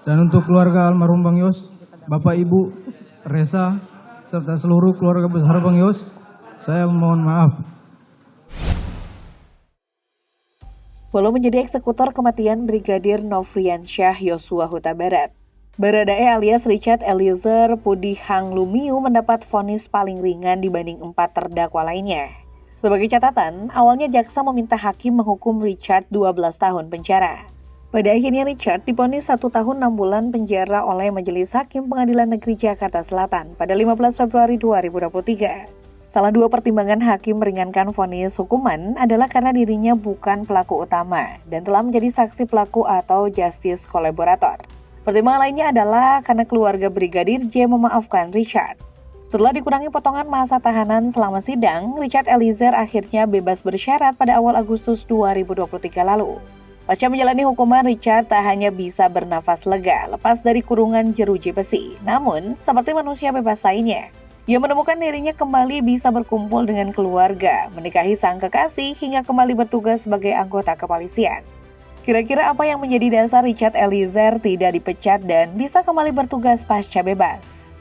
Dan untuk keluarga almarhum Bang Yos, Bapak Ibu, Resa, serta seluruh keluarga besar Bang Yos, saya mohon maaf. Walau menjadi eksekutor kematian Brigadir Nofriansyah Yosua Huta Barat, Baradae alias Richard Eliezer Pudi Hang Lumiu mendapat vonis paling ringan dibanding 4 terdakwa lainnya. Sebagai catatan, awalnya jaksa meminta hakim menghukum Richard 12 tahun penjara. Pada akhirnya Richard divonis 1 tahun 6 bulan penjara oleh Majelis Hakim Pengadilan Negeri Jakarta Selatan pada 15 Februari 2023. Salah dua pertimbangan hakim meringankan vonis hukuman adalah karena dirinya bukan pelaku utama dan telah menjadi saksi pelaku atau justice kolaborator. Pertimbangan lainnya adalah karena keluarga Brigadir J memaafkan Richard. Setelah dikurangi potongan masa tahanan selama sidang, Richard Eliezer akhirnya bebas bersyarat pada awal Agustus 2023 lalu. Pasca menjalani hukuman, Richard tak hanya bisa bernafas lega lepas dari kurungan jeruji besi, namun seperti manusia bebas lainnya, ia menemukan dirinya kembali bisa berkumpul dengan keluarga, menikahi sang kekasih, hingga kembali bertugas sebagai anggota kepolisian. Kira-kira apa yang menjadi dasar Richard Eliezer tidak dipecat dan bisa kembali bertugas pasca bebas?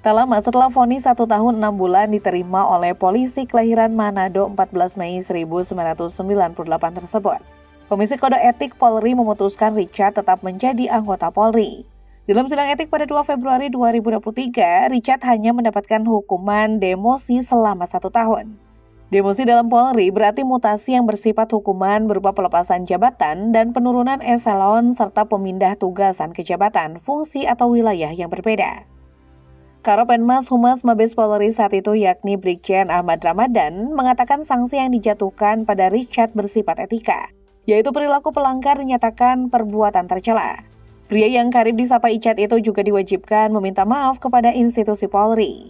Tak lama setelah vonis 1 tahun 6 bulan diterima oleh polisi kelahiran Manado 14 Mei 1998 tersebut, Komisi Kode Etik Polri memutuskan Richard tetap menjadi anggota Polri. Dalam sidang etik pada 2 Februari 2023, Richard hanya mendapatkan hukuman demosi selama 1 tahun. Demosi dalam Polri berarti mutasi yang bersifat hukuman berupa pelepasan jabatan dan penurunan eselon serta pemindah tugasan ke jabatan, fungsi atau wilayah yang berbeda. Karopenmas Humas Mabes Polri saat itu yakni Brigjen Ahmad Ramadan mengatakan sanksi yang dijatuhkan pada Richard bersifat etika, yaitu perilaku pelanggar dinyatakan perbuatan tercela. Pria yang karib disapa Icat itu juga diwajibkan meminta maaf kepada institusi Polri.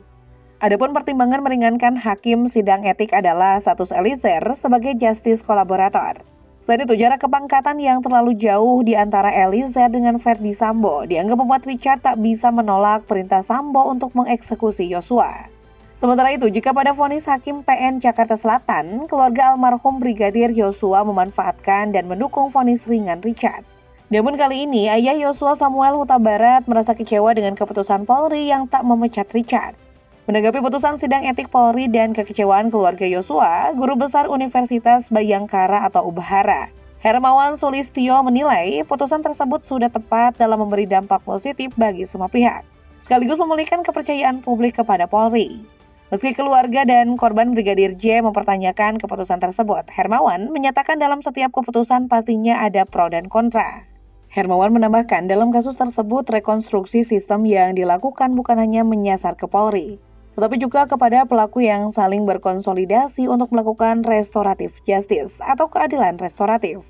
Adapun pertimbangan meringankan hakim sidang etik adalah status Eliezer sebagai justice kolaborator. Selain itu, jarak kepangkatan yang terlalu jauh di antara Eliezer dengan Verdi Sambo dianggap membuat Richard tak bisa menolak perintah Sambo untuk mengeksekusi Yosua. Sementara itu, jika pada vonis Hakim PN Jakarta Selatan, keluarga almarhum Brigadir Yosua memanfaatkan dan mendukung vonis ringan Richard. Namun kali ini, ayah Yosua Samuel Huta Barat merasa kecewa dengan keputusan Polri yang tak memecat Richard. Menanggapi putusan sidang etik Polri dan kekecewaan keluarga Yosua, Guru Besar Universitas Bayangkara atau UBHARA, Hermawan Sulistyo menilai putusan tersebut sudah tepat dalam memberi dampak positif bagi semua pihak, sekaligus memulihkan kepercayaan publik kepada Polri. Meski keluarga dan korban Brigadir J mempertanyakan keputusan tersebut, Hermawan menyatakan dalam setiap keputusan pastinya ada pro dan kontra. Hermawan menambahkan dalam kasus tersebut rekonstruksi sistem yang dilakukan bukan hanya menyasar ke Polri, tetapi juga kepada pelaku yang saling berkonsolidasi untuk melakukan restoratif justice atau keadilan restoratif.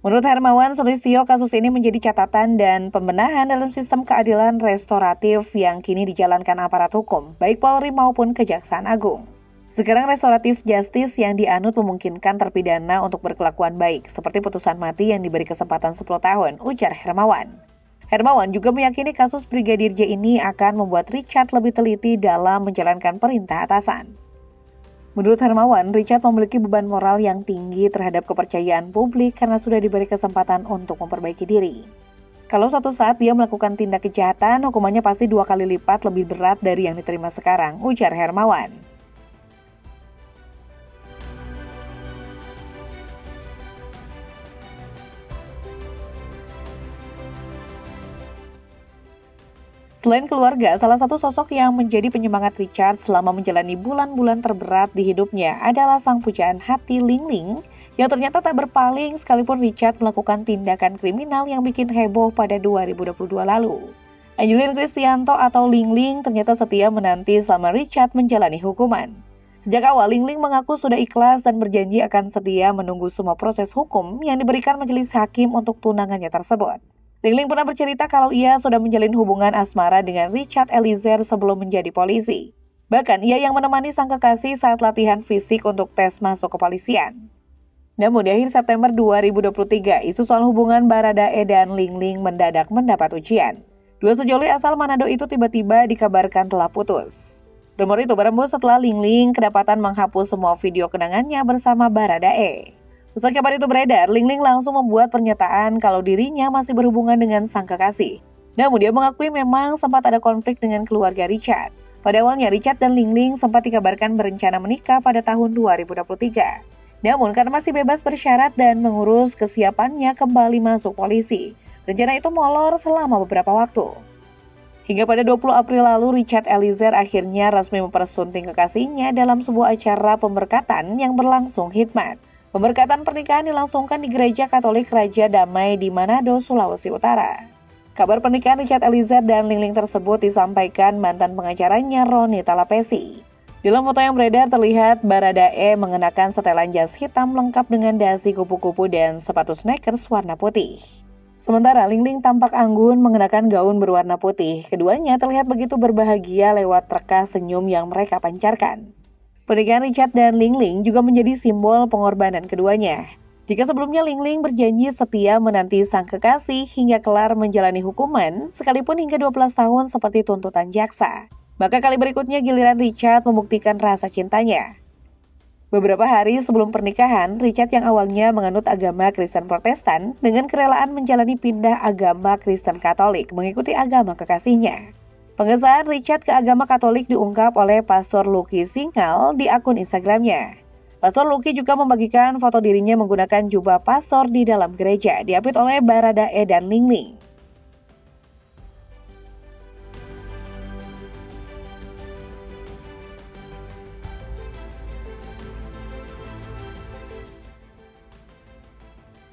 Menurut Hermawan Sulistyo, kasus ini menjadi catatan dan pembenahan dalam sistem keadilan restoratif yang kini dijalankan aparat hukum, baik Polri maupun Kejaksaan Agung. Sekarang restoratif justice yang dianut memungkinkan terpidana untuk berkelakuan baik, seperti putusan mati yang diberi kesempatan 10 tahun, ujar Hermawan. Hermawan juga meyakini kasus Brigadir J ini akan membuat Richard lebih teliti dalam menjalankan perintah atasan. Menurut Hermawan, Richard memiliki beban moral yang tinggi terhadap kepercayaan publik karena sudah diberi kesempatan untuk memperbaiki diri. Kalau suatu saat dia melakukan tindak kejahatan, hukumannya pasti 2 kali lipat lebih berat dari yang diterima sekarang, ujar Hermawan. Selain keluarga, salah satu sosok yang menjadi penyemangat Richard selama menjalani bulan-bulan terberat di hidupnya adalah sang pujaan hati Ling Ling yang ternyata tak berpaling sekalipun Richard melakukan tindakan kriminal yang bikin heboh pada 2022 lalu. Angelin Kristianto atau Ling Ling ternyata setia menanti selama Richard menjalani hukuman. Sejak awal, Ling Ling mengaku sudah ikhlas dan berjanji akan setia menunggu semua proses hukum yang diberikan majelis hakim untuk tunangannya tersebut. Ling Ling pernah bercerita kalau ia sudah menjalin hubungan asmara dengan Richard Eliezer sebelum menjadi polisi. Bahkan ia yang menemani sang kekasih saat latihan fisik untuk tes masuk kepolisian. Namun di akhir September 2023, isu soal hubungan Baradae dan Ling Ling mendadak mendapat ujian. Dua sejoli asal Manado itu tiba-tiba dikabarkan telah putus. Rumor itu berembus setelah Ling Ling kedapatan menghapus semua video kenangannya bersama Baradae. Usai kabar itu beredar, Lingling langsung membuat pernyataan kalau dirinya masih berhubungan dengan sang kekasih. Namun dia mengakui memang sempat ada konflik dengan keluarga Richard. Pada awalnya Richard dan Lingling sempat dikabarkan berencana menikah pada tahun 2023. Namun karena masih bebas bersyarat dan mengurus kesiapannya kembali masuk polisi, rencana itu molor selama beberapa waktu. Hingga pada 20 April lalu, Richard Eliezer akhirnya resmi mempersunting kekasihnya dalam sebuah acara pemberkatan yang berlangsung khidmat. Pemberkatan pernikahan dilangsungkan di Gereja Katolik Raja Damai di Manado, Sulawesi Utara. Kabar pernikahan Richard Eliezer dan Lingling tersebut disampaikan mantan pengacaranya Roni Talapesi. Dalam foto yang beredar terlihat Baradae mengenakan setelan jas hitam lengkap dengan dasi kupu-kupu dan sepatu sneakers warna putih. Sementara Lingling tampak anggun mengenakan gaun berwarna putih. Keduanya terlihat begitu berbahagia lewat reka senyum yang mereka pancarkan. Pernikahan Richard dan Lingling juga menjadi simbol pengorbanan keduanya. Jika sebelumnya Lingling berjanji setia menanti sang kekasih hingga kelar menjalani hukuman, sekalipun hingga 12 tahun seperti tuntutan jaksa, maka kali berikutnya giliran Richard membuktikan rasa cintanya. Beberapa hari sebelum pernikahan, Richard yang awalnya menganut agama Kristen Protestan dengan kerelaan menjalani pindah agama Kristen Katolik mengikuti agama kekasihnya. Pengesahan Richard ke agama Katolik diungkap oleh Pastor Lucky Singal di akun Instagramnya. Pastor Lucky juga membagikan foto dirinya menggunakan jubah pastor di dalam gereja, diapit oleh Baradae dan Lingling.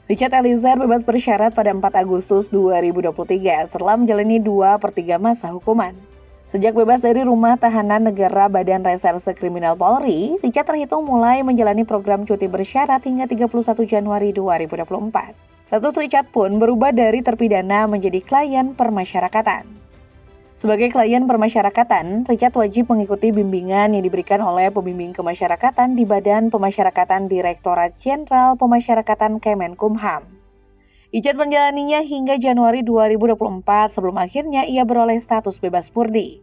Richard Eliezer bebas bersyarat pada 4 Agustus 2023 setelah menjalani 2/3 masa hukuman. Sejak bebas dari rumah tahanan negara Badan Reserse Kriminal Polri, Richard terhitung mulai menjalani program cuti bersyarat hingga 31 Januari 2024. Status Richard pun berubah dari terpidana menjadi klien permasyarakatan. Sebagai klien permasyarakatan, Richard wajib mengikuti bimbingan yang diberikan oleh pembimbing kemasyarakatan di Badan Pemasyarakatan Direktorat Jenderal Pemasyarakatan Kemenkumham. Richard menjalaninya hingga Januari 2024 sebelum akhirnya ia beroleh status bebas murni.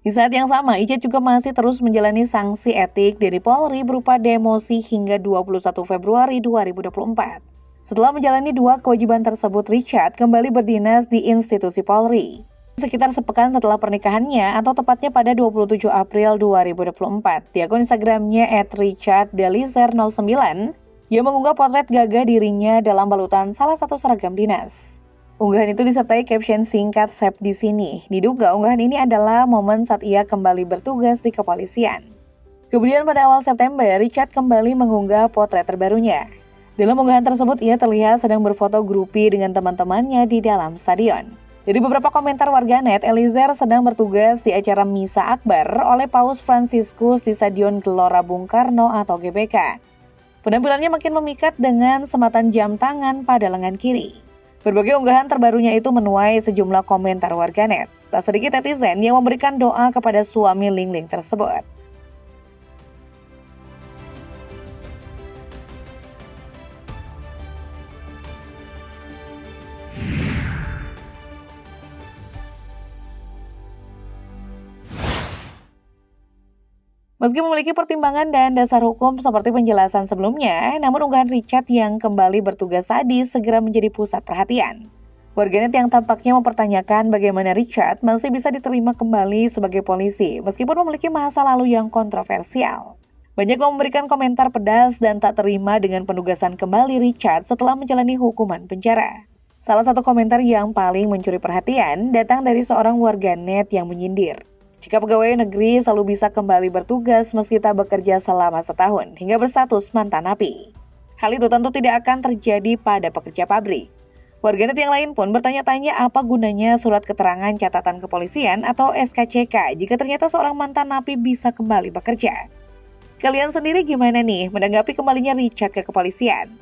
Di saat yang sama, Richard juga masih terus menjalani sanksi etik dari Polri berupa demosi hingga 21 Februari 2024. Setelah menjalani 2 kewajiban tersebut, Richard kembali berdinas di institusi Polri. Sekitar sepekan setelah pernikahannya atau tepatnya pada 27 April 2024, di akun Instagramnya @richardeliezer09, ia mengunggah potret gagah dirinya dalam balutan salah satu seragam dinas. Unggahan itu disertai caption singkat "Save di sini". Diduga unggahan ini adalah momen saat ia kembali bertugas di kepolisian. Kemudian pada awal September, Richard kembali mengunggah potret terbarunya. Dalam unggahan tersebut, ia terlihat sedang berfoto grupi dengan teman-temannya di dalam stadion. Dari beberapa komentar warganet, Eliezer sedang bertugas di acara Misa Akbar oleh Paus Fransiskus di Stadion Gelora Bung Karno atau GBK. Penampilannya makin memikat dengan sematan jam tangan pada lengan kiri. Berbagai unggahan terbarunya itu menuai sejumlah komentar warganet. Tak sedikit netizen yang memberikan doa kepada suami Lingling tersebut. Meski memiliki pertimbangan dan dasar hukum seperti penjelasan sebelumnya, namun unggahan Richard yang kembali bertugas tadi segera menjadi pusat perhatian. Warganet yang tampaknya mempertanyakan bagaimana Richard masih bisa diterima kembali sebagai polisi meskipun memiliki masa lalu yang kontroversial. Banyak yang memberikan komentar pedas dan tak terima dengan penugasan kembali Richard setelah menjalani hukuman penjara. Salah satu komentar yang paling mencuri perhatian datang dari seorang warganet yang menyindir. Jika pegawai negeri selalu bisa kembali bertugas meski tak bekerja selama setahun hingga berstatus mantan napi. Hal itu tentu tidak akan terjadi pada pekerja pabrik. Warganet yang lain pun bertanya-tanya apa gunanya surat keterangan catatan kepolisian atau SKCK jika ternyata seorang mantan napi bisa kembali bekerja. Kalian sendiri gimana nih menanggapi kembalinya Richard ke kepolisian?